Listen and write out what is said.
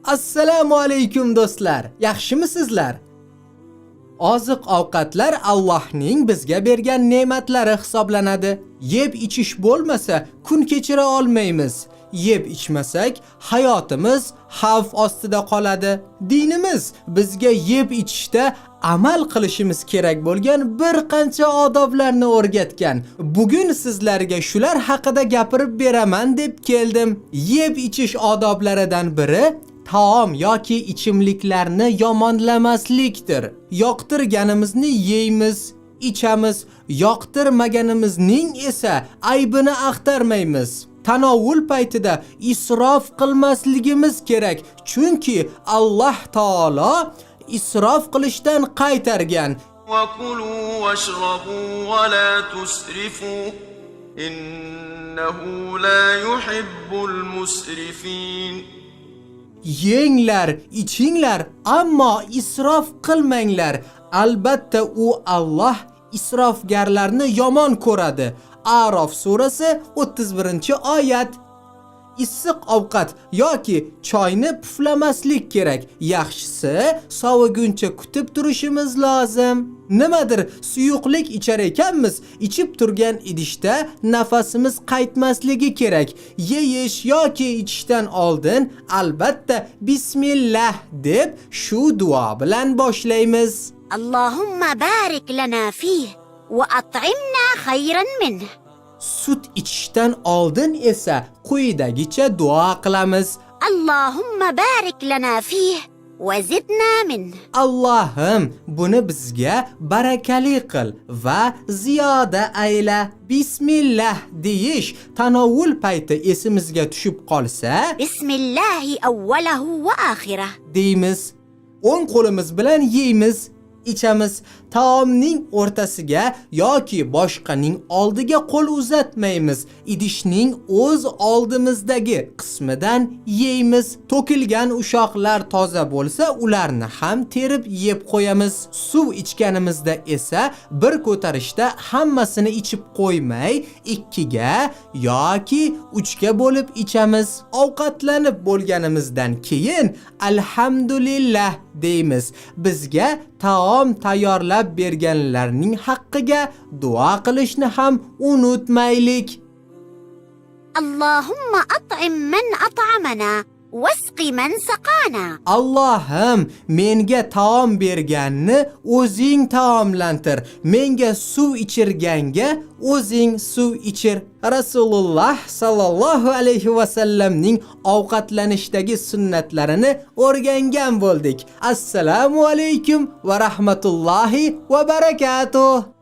Assalomu alaykum do'stlar. Yaxshimisizlar? Oziq-ovqatlar Allohning bizga bergan ne'matlari hisoblanadi. Yeb ichish bo'lmasa kun kechira olmaymiz. Yeb ichmasak hayotimiz xavf ostida qoladi. Dinimiz bizga yeb ichishda amal qilishimiz kerak bo'lgan bir qancha odoblarni o'rgatgan. Bugun sizlarga shular haqida gapirib beraman deb keldim. Yeb ichish odoblaridan biri taom yoki ichimliklarni yomonlamaslikdir. Yoqtirganimizni yeymiz, ichamiz, yoqtirmaganimizning esa aybini axtarmaymiz. Tanovul paytida isrof qilmasligimiz kerak, chunki Alloh taolo isrof qilishdan qaytargan. Wa kulu washrabu wa la tusrifu innahu la yuhibbul musrifin. Yenglar, ichinglar, ammo isrof qilmanglar. Albatta u Alloh isrofgarlarni yomon ko'radi. A'rof surasi 31-oyat. Issiq ovqat yoki choyni puflamaslik kerak. Yaxshisi soviguncha kutib turishimiz lozim. Nimadir suyuqlik ichar ekanmiz, ichib turgan idishda nafasimiz qaytmasligi kerak. Yeyish yoki ichishdan oldin albatta bismillah deb shu duo bilan boshlaymiz. Allohumma barik lana fih va at'imna khayran minh. Sut ichishdan oldin esa quyidagicha duo qilamiz. Allohumma barik lana fih va zidna minh. Allohim, buni bizga barakali qil va ziyoda ayla. Bismillah deyish tanovul payti esimizga tushib qolsa, Bismillahi avvalahu va oxirah deymiz. O'ng qo'limiz bilan yeymiz, ichamiz. Taomning o'rtasiga yoki boshqaning oldiga qo'l uzatmaymiz. Idishning o'z oldimizdagi qismidan yeymiz. To'kilgan ushoqlar toza bo'lsa, ularni ham terib yeb qo'yamiz. Suv ichganimizda esa bir ko'tarishda hammasini ichib qo'ymay, 2 ga yoki 3 ga bo'lib ichamiz. Ovqatlanib bo'lganimizdan keyin alhamdulillah deymiz. Bizga taom tayyorlab berganlarning haqqiga duo qilishni ham unutmaylik. Allohumma at'im man at'amana wasqi man saqana. Allohim, menga taom berganni o'zing taomlantir, menga suv ichirganga o'zing suv ichir. Rasululloh sallallohu alayhi va sallamning ovqatlanishdagi sunnatlarini o'rgangan bo'ldik. Assalomu alaykum va rahmatullohi va barakatuh.